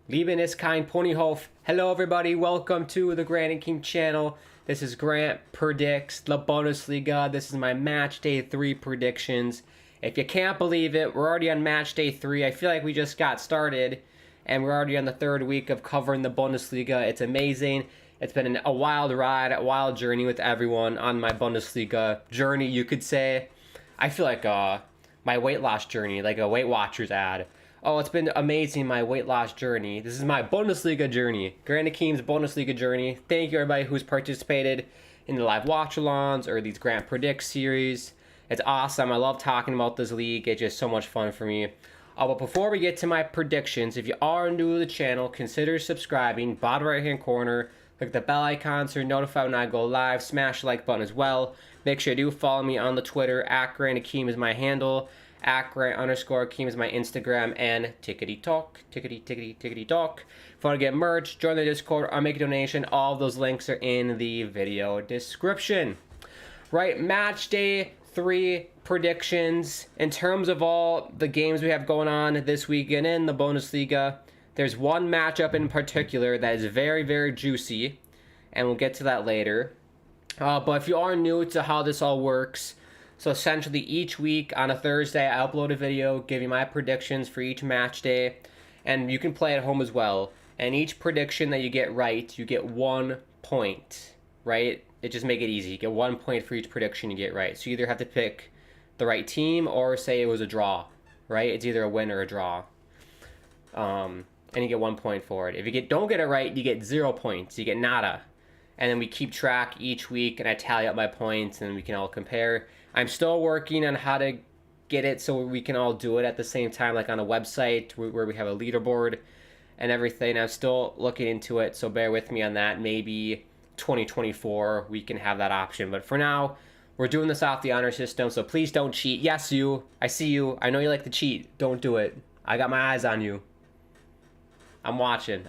Lieben ist kein Ponyhof. Hello everybody, welcome to the Grant and King channel. This is Grant predicts the Bundesliga. This is my match day 3 predictions. If you can't believe it, we're already on match day 3. I feel like we just got started and we're already on the 3rd week of covering the Bundesliga. It's amazing. It's been a wild ride, a wild journey with everyone on my Bundesliga journey, you could say. I feel like my weight loss journey, like a Weight Watchers ad. Oh, it's been amazing, my weight loss journey. This is my Bundesliga journey. Grant Akim's Bundesliga journey. Thank you everybody who's participated in the live watch-alongs or these Grant Predict series. It's awesome. I love talking about this league. It's just so much fun for me. But before we get to my predictions, if you are new to the channel, consider subscribing. Bottom right-hand corner, click the bell icon so you're notified when I go live. Smash the like button as well. Make sure you do follow me on the Twitter. @Grant Akim is my handle. @Grant_Akim is my Instagram, and tickety talk. If you want to get merch, join the Discord, or make a donation. All of those links are in the video description. Right, match day 3 predictions. In terms of all the games we have going on this weekend in the Bundesliga, there's one matchup in particular that is very, very juicy, and we'll get to that later. But if you are new to how this all works, so essentially each week on a Thursday, I upload a video giving my predictions for each match day, and you can play at home as well. And each prediction that you get right, you get 1 point, right? It just make it easy. You get 1 point for each prediction you get right. So you either have to pick the right team or say it was a draw, right? It's either a win or a draw. And you get 1 point for it. If you don't get it right, you get 0 points. You get nada. And then we keep track each week, and I tally up my points, and we can all compare. I'm still working on how to get it so we can all do it at the same time, like on a website where we have a leaderboard and everything. I'm still looking into it, so bear with me on that. Maybe 2024 we can have that option. But for now, we're doing this off the honor system, so please don't cheat. Yes, you. I see you. I know you like to cheat. Don't do it. I got my eyes on you. I'm watching.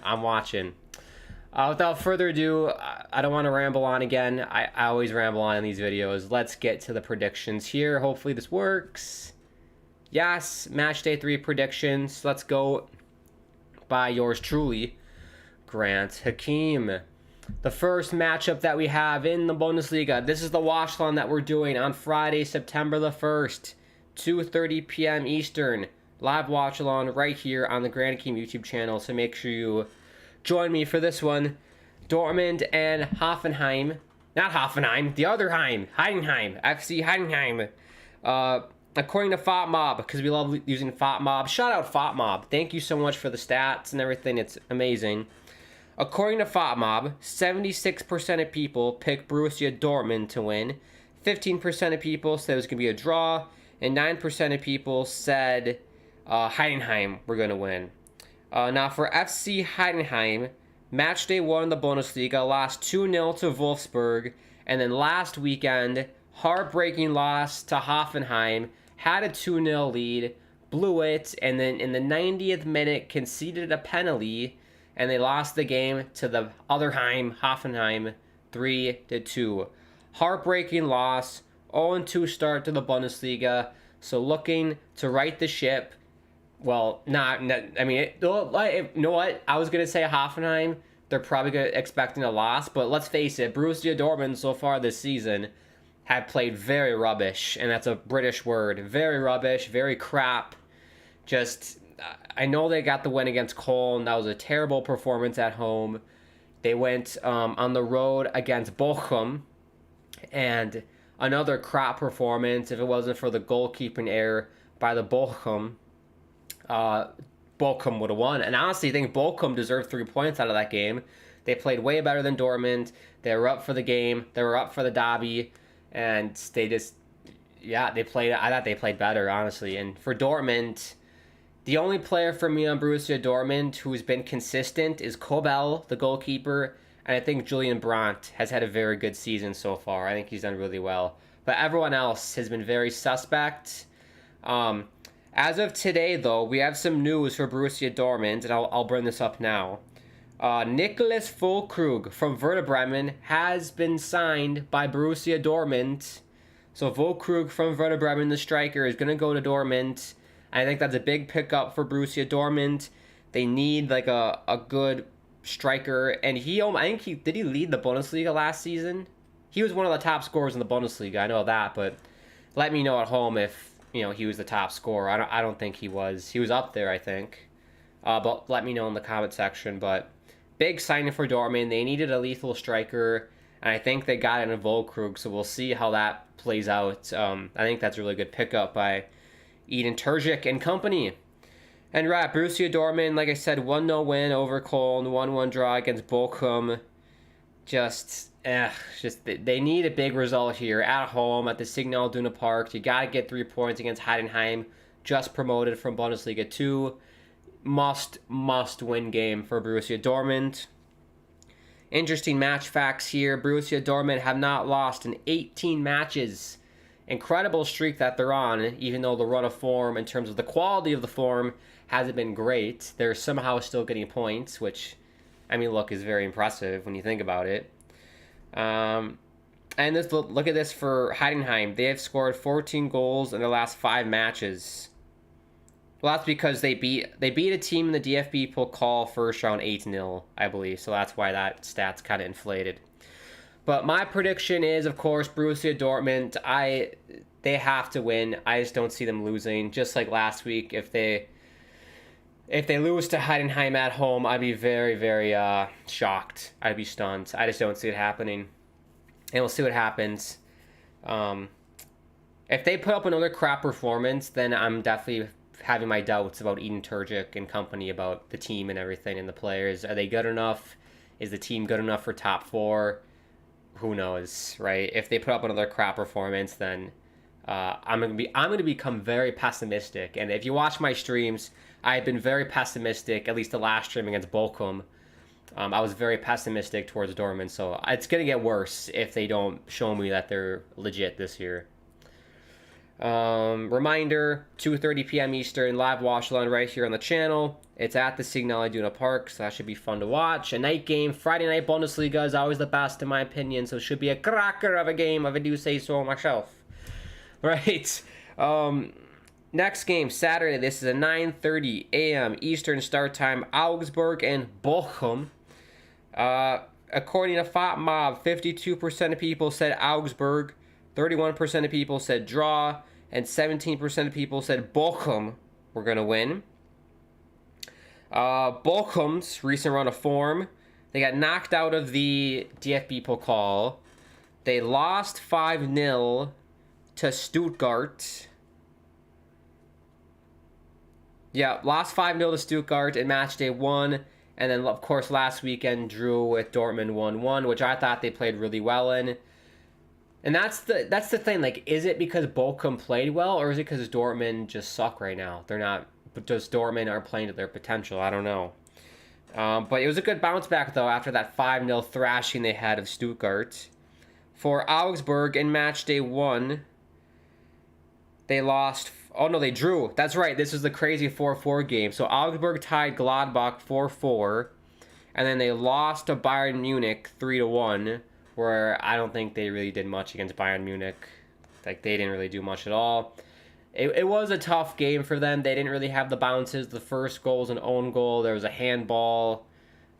Without further ado, I don't want to ramble on again. I always ramble on in these videos. Let's get to the predictions here. Hopefully this works. Yes, match day 3 predictions. Let's go by yours truly, Grant Hakim. The first matchup that we have in the Bundesliga. This is the watch-along that we're doing on Friday, September the 1st, 2:30 p.m. Eastern. Live watch-along right here on the Grant Hakim YouTube channel. So make sure you join me for this one. Dortmund and Hoffenheim. Not Hoffenheim, the other Heim. Heidenheim. FC Heidenheim. According to FOTMob, because we love using FOTMob. Shout out FOTMob. Thank you so much for the stats and everything. It's amazing. According to FOTMob, 76% of people pick Borussia Dortmund to win. 15% of people said it was going to be a draw. And 9% of people said Heidenheim were going to win. Now for FC Heidenheim, match day 1 in the Bundesliga, lost 2-0 to Wolfsburg, and then last weekend, heartbreaking loss to Hoffenheim, had a 2-0 lead, blew it, and then in the 90th minute conceded a penalty, and they lost the game to the other Hoffenheim, 3-2. Heartbreaking loss, 0-2 start to the Bundesliga, so looking to right the ship. Well, I mean, you know what? I was going to say Hoffenheim. They're probably expecting a loss. But let's face it, Borussia Dortmund so far this season have played very rubbish. And that's a British word. Very rubbish, very crap. Just, I know they got the win against Cologne. That was a terrible performance at home. They went on the road against Bochum. And another crap performance if it wasn't for the goalkeeping error by the Bochum. Bochum would have won, and honestly I think Bochum deserved 3 points out of that game. They played way better than Dortmund. They were up for the game, they were up for the derby, and they just, yeah, I thought they played better, honestly. And for Dortmund, the only player for me on Borussia Dortmund who's been consistent is Kobel, the goalkeeper, and I think Julian Brandt has had a very good season so far. I think he's done really well, but everyone else has been very suspect. As of today, though, we have some news for Borussia Dortmund, and I'll bring this up now. Nicholas Füllkrug from Werder Bremen has been signed by Borussia Dortmund. So Füllkrug from Werder Bremen, the striker, is going to go to Dortmund. I think that's a big pickup for Borussia Dortmund. They need like a good striker, and I think he lead the Bundesliga last season. He was one of the top scorers in the Bundesliga. I know that, but let me know at home if he was the top scorer. I don't think he was. He was up there, I think. But let me know in the comment section. But big signing for Dortmund. They needed a lethal striker, and I think they got it in Volkrug. So we'll see how that plays out. I think that's a really good pickup by Edin Terzic and company. And right, Borussia Dortmund, like I said, 1-0 win over Cologne, 1-1 draw against Bochum. They need a big result here at home at the Signal Iduna Park. You got to get 3 points against Heidenheim, just promoted from Bundesliga 2. Must win game for Borussia Dortmund. Interesting match facts here. Borussia Dortmund have not lost in 18 matches. Incredible streak that they're on, even though the run of form in terms of the quality of the form hasn't been great. They're somehow still getting points, which, look, is very impressive when you think about it. And look at this for Heidenheim. They have scored 14 goals in their last 5 matches. Well, that's because they beat a team in the DFB Pokal first round 8-0, I believe. So that's why that stat's kind of inflated. But my prediction is, of course, Borussia Dortmund. They have to win. I just don't see them losing. Just like last week, if they lose to Heidenheim at home, I'd be very, very shocked. I'd be stunned. I just don't see it happening. And we'll see what happens. If they put up another crap performance, then I'm definitely having my doubts about Edin Terzic and company, about the team and everything and the players. Are they good enough? Is the team good enough for top 4? Who knows, right? If they put up another crap performance, then I'm gonna become very pessimistic. And if you watch my streams, I've been very pessimistic. At least the last stream against Bochum, I was very pessimistic towards Dortmund. So it's gonna get worse if they don't show me that they're legit this year. Reminder: 2:30 p.m. Eastern, live watch along right here on the channel. It's at the Signal Iduna Park, so that should be fun to watch. A night game, Friday night Bundesliga is always the best in my opinion, so it should be a cracker of a game if I do say so myself. Right. Next game, Saturday. This is a 9:30 a.m. Eastern start time. Augsburg and Bochum. According to FOTMob, 52% of people said Augsburg, 31% of people said draw, and 17% of people said Bochum were going to win. Bochum's recent run of form, they got knocked out of the DFB Pokal. They lost 5-0 to Stuttgart. Yeah, lost 5-0 to Stuttgart in matchday 1. And then, of course, last weekend drew with Dortmund 1-1, which I thought they played really well in. And that's the thing. Like, is it because Bochum played well, or is it because Dortmund just suck right now? They're not. But just Dortmund are playing to their potential. I don't know. But it was a good bounce back, though, after that 5-0 thrashing they had of Stuttgart. For Augsburg in matchday 1, they lost. Oh, no, they drew. That's right. This is the crazy 4-4 game. So Augsburg tied Gladbach 4-4. And then they lost to Bayern Munich 3-1. Where I don't think they really did much against Bayern Munich. Like, they didn't really do much at all. It was a tough game for them. They didn't really have the bounces. The first goal was an own goal. There was a handball.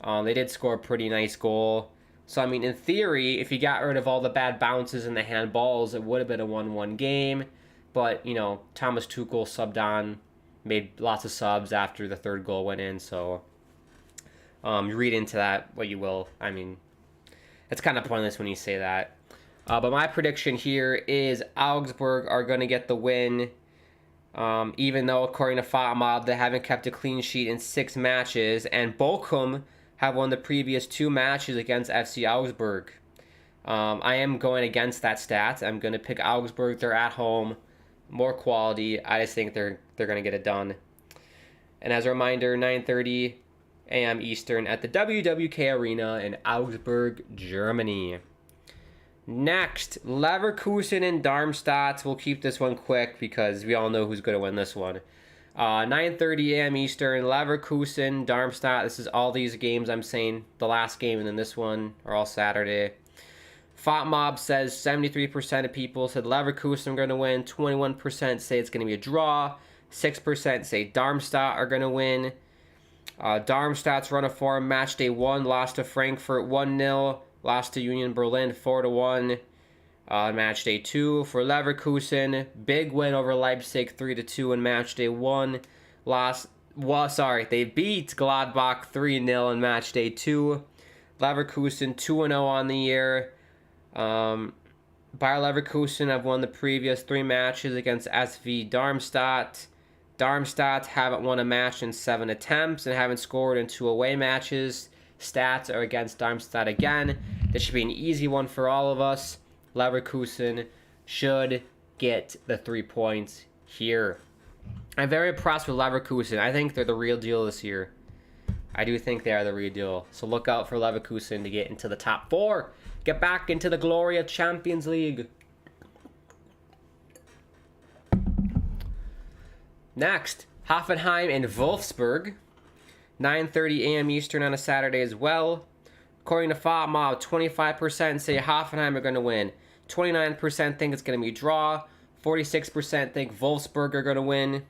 They did score a pretty nice goal. So, in theory, if you got rid of all the bad bounces and the handballs, it would have been a 1-1 game. But, Thomas Tuchel subbed on, made lots of subs after the third goal went in. So, read into that what you will. It's kind of pointless when you say that. But my prediction here is Augsburg are going to get the win. Even though, according to FOTMob, they haven't kept a clean sheet in 6 matches. And Bochum have won the previous 2 matches against FC Augsburg. I am going against that stat. I'm going to pick Augsburg. They're at home. More quality. I just think they're going to get it done. And as a reminder, 9:30 a.m. Eastern at the WWK Arena in Augsburg, Germany. Next, Leverkusen and Darmstadt. We'll keep this one quick because we all know who's going to win this one. 9:30 a.m. Eastern, Leverkusen, Darmstadt. This is all these games I'm saying. The last game and then this one are all Saturday. FOTMob says 73% of people said Leverkusen are going to win. 21% say it's going to be a draw. 6% say Darmstadt are going to win. Darmstadt's run of form, match day 1, lost to Frankfurt 1-0, lost to Union Berlin 4-1. Match day 2 for Leverkusen, big win over Leipzig 3-2 in match day 1. They beat Gladbach 3-0 in match day 2. Leverkusen 2-0 on the year. Bayer Leverkusen have won the previous 3 matches against SV Darmstadt. Darmstadt haven't won a match in 7 attempts and haven't scored in 2 away matches. Stats are against Darmstadt again. This should be an easy one for all of us. Leverkusen should get the 3 points here. I'm very impressed with Leverkusen. I think they're the real deal this year. I do think they are the real deal. So look out for Leverkusen to get into the top 4. Get back into the glory of Champions League. Next, Hoffenheim and Wolfsburg. 9:30 a.m. Eastern on a Saturday as well. According to FOTMob, 25% say Hoffenheim are going to win. 29% think it's going to be a draw. 46% think Wolfsburg are going to win.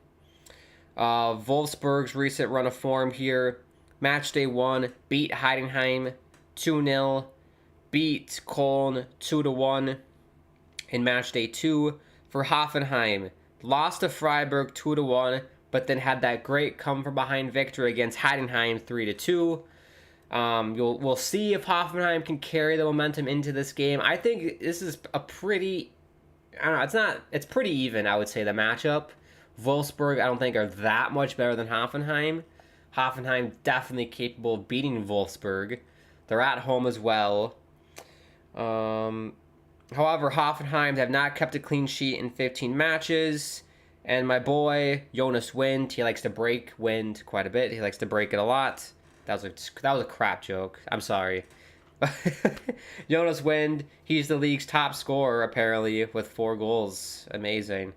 Wolfsburg's recent run of form here. Match day 1, beat Heidenheim 2-0. Beat Köln 2-1 in match day 2. For Hoffenheim, lost to Freiburg 2-1, but then had that great come-from-behind victory against Heidenheim 3-2. We'll see if Hoffenheim can carry the momentum into this game. I think this is a pretty, it's pretty even, I would say, the matchup. Wolfsburg, I don't think, are that much better than Hoffenheim. Hoffenheim definitely capable of beating Wolfsburg. They're at home as well. However, Hoffenheim have not kept a clean sheet in 15 matches. And my boy, Jonas Wind, he likes to break Wind quite a bit. He likes to break it a lot. That was a crap joke. I'm sorry. Jonas Wind, he's the league's top scorer, apparently, with 4 goals. Amazing.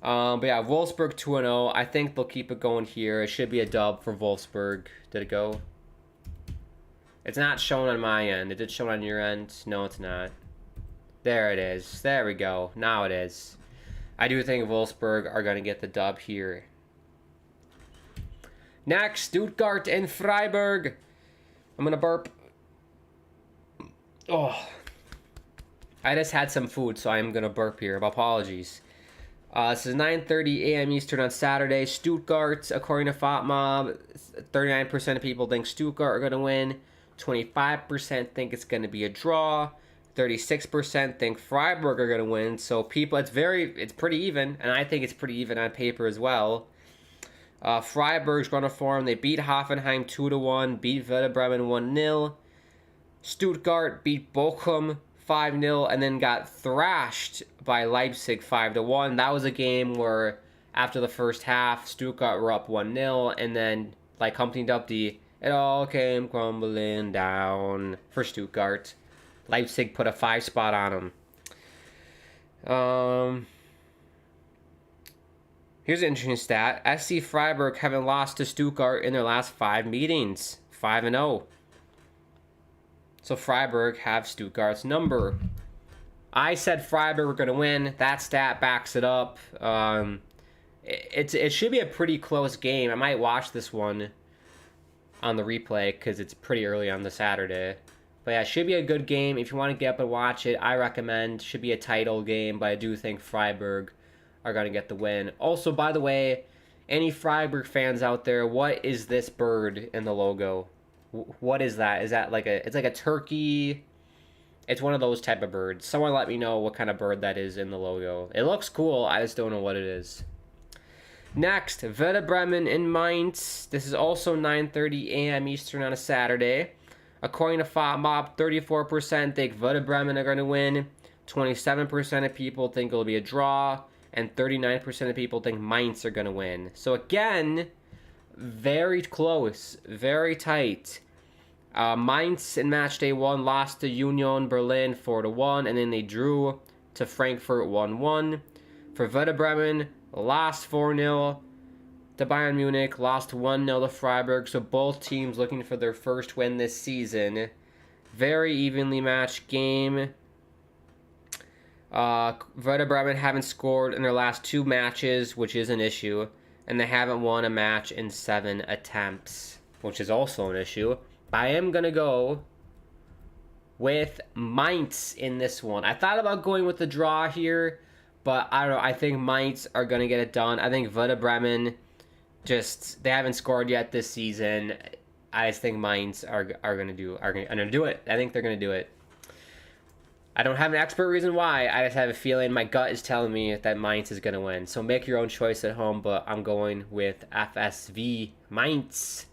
But yeah, Wolfsburg 2-0. I think they'll keep it going here. It should be a dub for Wolfsburg. Did it go? It's not shown on my end. Is it shown on your end? No, it's not. There it is. There we go. Now it is. I do think Wolfsburg are going to get the dub here. Next, Stuttgart and Freiburg. I'm going to burp. Oh. I just had some food, so I'm going to burp here. Apologies. This is 9:30 a.m. Eastern on Saturday. Stuttgart, according to FOTMob, 39% of people think Stuttgart are going to win. 25% think it's going to be a draw. 36% think Freiburg are going to win. So people, it's pretty even, and I think it's pretty even on paper as well. Freiburg's run of form, they beat Hoffenheim 2-1, beat Werder Bremen 1-0. Stuttgart beat Bochum 5-0, and then got thrashed by Leipzig 5-1. That was a game where, after the first half, Stuttgart were up 1-0, and then, like Humpty Dumpty, it all came crumbling down for Stuttgart. Leipzig put a 5 spot on them. Here's an interesting stat. SC Freiburg haven't lost to Stuttgart in their last 5 meetings. 5-0. So Freiburg have Stuttgart's number. I said Freiburg were going to win. That stat backs it up. It should be a pretty close game. I might watch this one on the replay because it's pretty early on the Saturday. But yeah, it should be a good game. If you want to get up and watch it, I recommend. Should be a title game, but I do think Freiburg are going to get the win. Also, by the way, any Freiburg fans out there, what is this bird in the logo? What is that? Is that like it's like a turkey? It's one of those type of birds. Someone let me know what kind of bird that is in the logo. It looks cool. I just don't know what it is. Next, Werder Bremen in Mainz. This is also 9:30 a.m. Eastern on a Saturday. According to FOTMob, 34% think Werder Bremen are going to win. 27% of people think it'll be a draw. And 39% of people think Mainz are going to win. So again, very close, very tight. Mainz in match day 1 lost to Union Berlin 4-1, and then they drew to Frankfurt 1-1. For Werder Bremen, lost 4-0 to Bayern Munich, lost 1-0 to Freiburg. So both teams looking for their first win this season. Very evenly matched game. Werder Bremen haven't scored in their last 2 matches, which is an issue. and they haven't won a match in 7 attempts, which is also an issue. But I am going to go with Mainz in this one. I thought about going with the draw here, but I don't know. I think Mainz are going to get it done. I think Werder Bremen, they haven't scored yet this season. I just think Mainz are going to do it. I think they're going to do it. I don't have an expert reason why. I just have a feeling, my gut is telling me that Mainz is going to win. So make your own choice at home, but I'm going with FSV Mainz.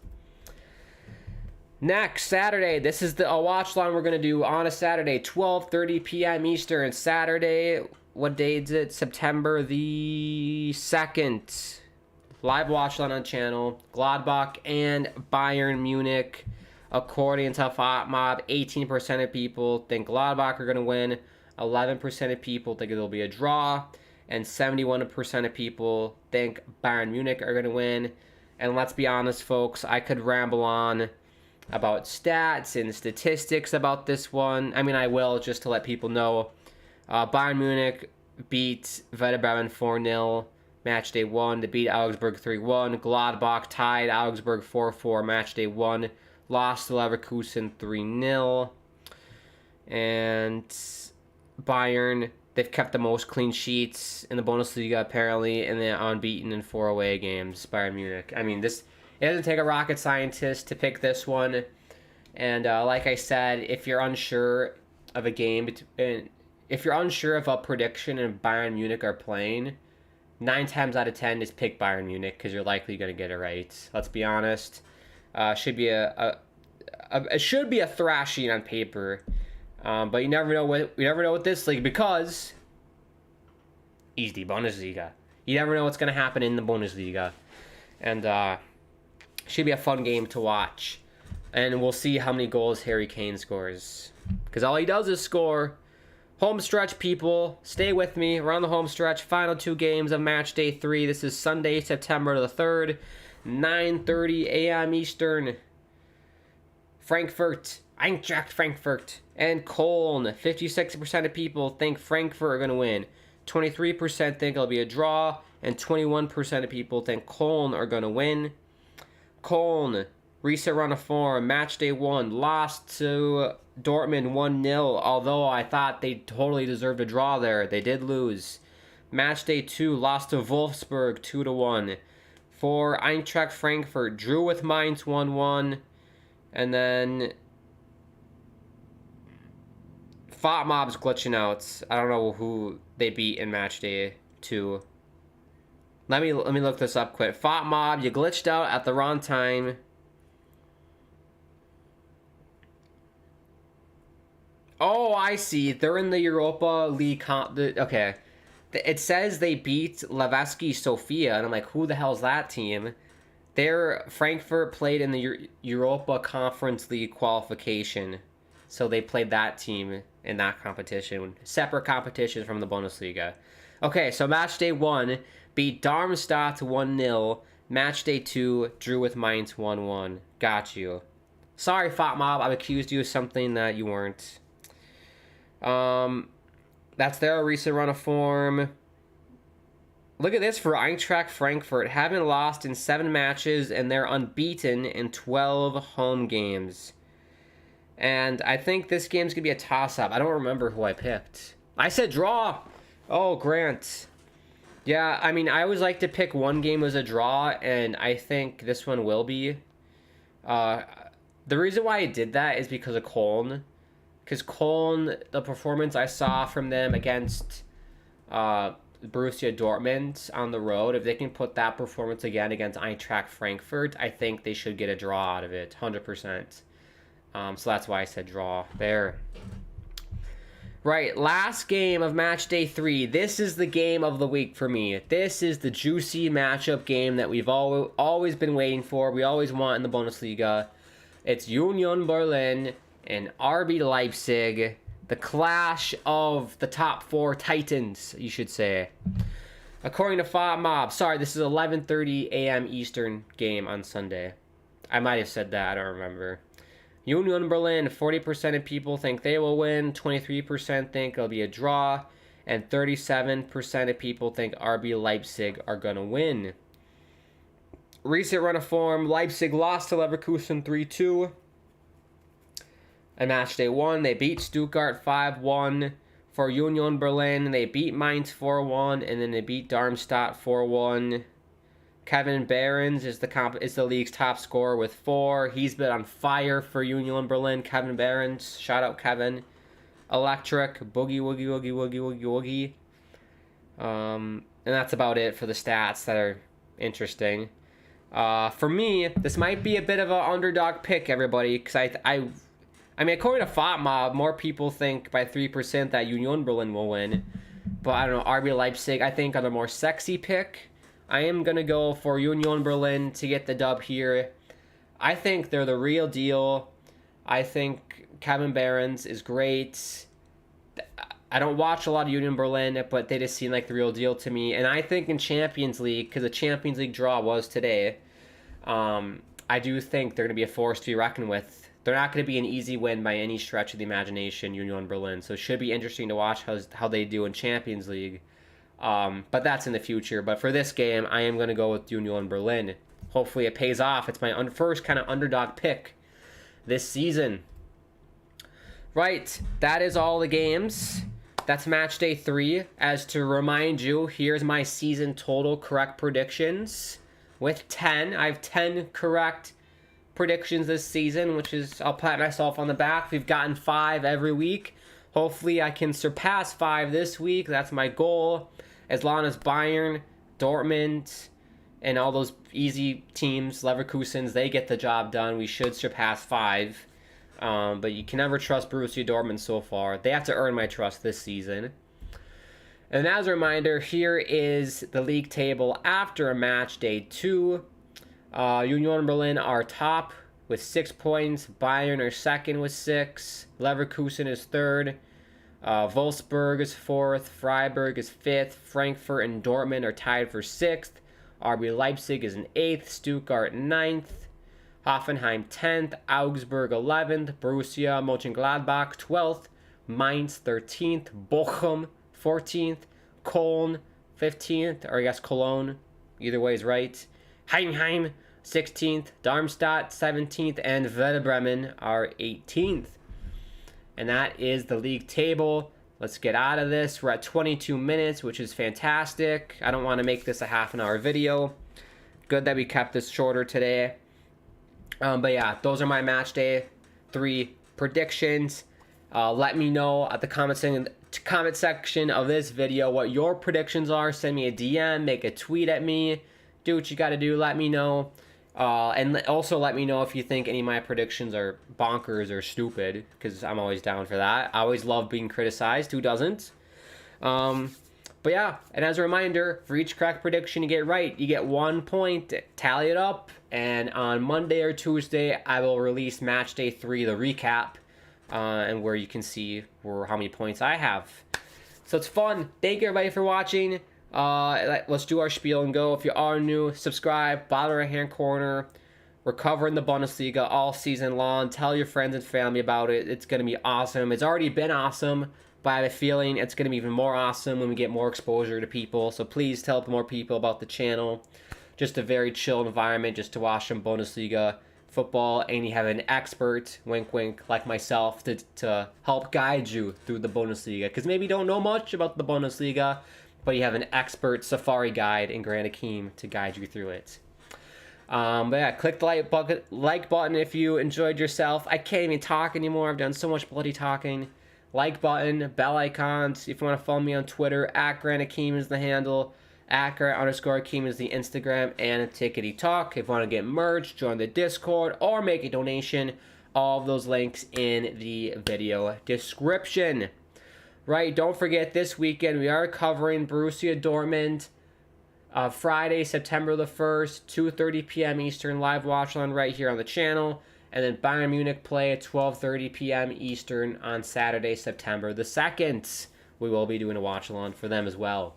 Next, Saturday. This is a watch line we're going to do on a Saturday, 12:30 p.m. Eastern. Saturday, what day is it? September the 2nd. Live watch line on channel. Gladbach and Bayern Munich. According to FOTMob, 18% of people think Gladbach are going to win. 11% of people think it'll be a draw. And 71% of people think Bayern Munich are going to win. And let's be honest, folks, I could ramble on about stats and statistics about this one. I mean, I will, just to let people know. Bayern Munich beat Werder Bremen 4-0. Match day 1. They beat Augsburg 3-1. Gladbach tied Augsburg 4-4. Match day 1. Lost to Leverkusen 3-0. And Bayern, they've kept the most clean sheets in the Bundesliga, apparently, and they're unbeaten in 4 away games, Bayern Munich. I mean, it doesn't take a rocket scientist to pick this one. And like I said, if you're unsure of a game, if you're unsure of a prediction and Bayern Munich are playing, 9 times out of 10 is pick Bayern Munich because you're likely going to get it right. Let's be honest. It should be a thrashing on paper, but you never know with this league because it's the Bundesliga. You never know what's going to happen in the Bundesliga, and should be a fun game to watch. And we'll see how many goals Harry Kane scores, because all he does is score. Home stretch, people, stay with me. We're on the home stretch. Final 2 games of match day 3. This is Sunday, September the 3rd. 9:30 a.m. Eastern. Eintracht Frankfurt, and Cologne. 56% of people think Frankfurt are going to win. 23% think it'll be a draw, and 21% of people think Cologne are going to win. Cologne, recent run of form, match day 1, lost to Dortmund 1-0, although I thought they totally deserved a draw there. They did lose. Match day 2, lost to Wolfsburg 2-1. For Eintracht Frankfurt, drew with Mainz 1-1, and then FOTMob's glitching out. I don't know who they beat in match day 2. Let me look this up quick. FOTMob, you glitched out at the wrong time. Oh, I see. They're in the Europa League. Okay. It says they beat Levski Sofia, and I'm like, who the hell's that team? Frankfurt played in the Europa Conference League qualification, so they played that team in that competition, separate competition from the Bundesliga. Okay, so match day 1 beat Darmstadt 1-0. Match day 2 drew with Mainz 1-1. Got you. Sorry, FOTMob, I accused you of something that you weren't. That's their recent run of form. Look at this for Eintracht Frankfurt. Haven't lost in 7 matches, and they're unbeaten in 12 home games. And I think this game's going to be a toss-up. I don't remember who I picked. I said draw. Oh, Grant. Yeah, I mean, I always like to pick one game as a draw, and I think this one will be. The reason why I did that is because of Cologne. Because Cologne, the performance I saw from them against Borussia Dortmund on the road, if they can put that performance again against Eintracht Frankfurt, I think they should get a draw out of it, 100%. So that's why I said draw there. Right, last game of match day 3. This is the game of the week for me. This is the juicy matchup game that we've always been waiting for. We always want in the Bundesliga. It's Union Berlin and RB Leipzig, the clash of the top 4 titans, you should say. According to FOTMob, sorry, this is 11:30 a.m. Eastern game on Sunday. I might have said that, I don't remember. Union Berlin, 40% of people think they will win, 23% think it'll be a draw, and 37% of people think RB Leipzig are going to win. recent run of form, Leipzig lost to Leverkusen 3-2. And match day 1, they beat Stuttgart 5-1. For Union Berlin, they beat Mainz 4-1, and then they beat Darmstadt 4-1. Kevin Behrens is the league's top scorer with 4. He's been on fire for Union Berlin. Kevin Behrens, shout out Kevin. Electric, boogie, woogie, woogie, woogie, woogie, woogie. And that's about it for the stats that are interesting. For me, this might be a bit of an underdog pick, everybody, because I mean, according to FOTMob, more people think by 3% that Union Berlin will win. But I don't know, RB Leipzig, I think, are the more sexy pick. I am going to go for Union Berlin to get the dub here. I think they're the real deal. I think Kevin Behrens is great. I don't watch a lot of Union Berlin, but they just seem like the real deal to me. And I think in Champions League, because the Champions League draw was today, I do think they're going to be a force to be reckoned with. They're not going to be an easy win by any stretch of the imagination, Union Berlin. So it should be interesting to watch how they do in Champions League. But that's in the future. But for this game, I am going to go with Union Berlin. Hopefully it pays off. It's my first kind of underdog pick this season. Right, that is all the games. That's match day 3. As to remind you, here's my season total correct predictions. With 10, I have 10 correct predictions this season, which is, I'll pat myself on the back. We've gotten 5 every week. Hopefully I can surpass 5 this week. That's my goal. As long as Bayern, Dortmund, and all those easy teams, Leverkusens, they get the job done, we should surpass 5. But you can never trust Borussia Dortmund so far. They have to earn my trust this season. And as a reminder, here is the league table after a match day 2. Union Berlin are top with 6 points. Bayern are second with 6. Leverkusen is third. Wolfsburg is 4th. Freiburg is 5th. Frankfurt and Dortmund are tied for 6th. RB Leipzig is in 8th. Stuttgart 9th. Hoffenheim 10th. Augsburg 11th. Borussia Mönchengladbach 12th. Mainz 13th. Bochum 14th. Köln 15th. Or I guess Cologne. Either way is right. Heidenheim 16th, Darmstadt 17th, and Werder Bremen are 18th. And that is the league table. Let's get out of this. We're at 22 minutes, which is fantastic. I don't want to make this a half-an-hour video. Good that we kept this shorter today. But yeah, those are my match day 3 predictions. Let me know at the comment section of this video what your predictions are. Send me a DM, make a tweet at me. Do what you got to do. Let me know. And also let me know if you think any of my predictions are bonkers or stupid, because I'm always down for that. I always love being criticized. Who doesn't? But yeah, and as a reminder, for each correct prediction you get right, you get 1 point. Tally it up. And on Monday or Tuesday, I will release match day 3, the recap, and where you can see how many points I have. So it's fun. Thank you everybody for watching. Let's do our spiel and go. If you are new, subscribe, bottom right hand corner. We're covering the Bundesliga all season long. Tell your friends and family about it. It's going to be awesome. It's already been awesome, but I have a feeling it's going to be even more awesome when we get more exposure to people. So please tell more people about the channel. Just a very chill environment just to watch some Bundesliga football, and you have an expert, wink wink, like myself to help guide you through the Bundesliga, because maybe you don't know much about the Bundesliga, but you have an expert safari guide in Grant Akeem to guide you through it. But yeah, click the like button if you enjoyed yourself. I can't even talk anymore. I've done so much bloody talking. Like button, bell icons. If you want to follow me on Twitter, at Grant Akeem is the handle. At Grant_Akeem is the Instagram and Tickety Talk. If you want to get merch, join the Discord, or make a donation, all of those links in the video description. Right, don't forget this weekend we are covering Borussia Dortmund. Friday, September the 1st, 2:30 p.m. Eastern, live watch-along right here on the channel. And then Bayern Munich play at 12:30 p.m. Eastern on Saturday, September the 2nd. We will be doing a watch-along for them as well.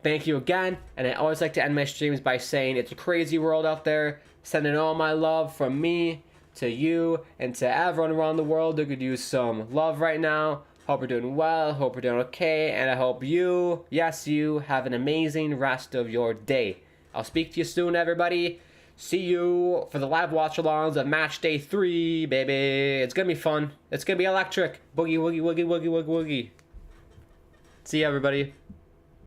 Thank you again, and I always like to end my streams by saying it's a crazy world out there. Sending all my love from me to you and to everyone around the world who could use some love right now. Hope you're doing well, hope you're doing okay, and I hope you, yes you, have an amazing rest of your day. I'll speak to you soon, everybody. See you for the live watch-alongs of Match Day 3, baby. It's going to be fun. It's going to be electric. Boogie, woogie, woogie, woogie, woogie, woogie. See you, everybody.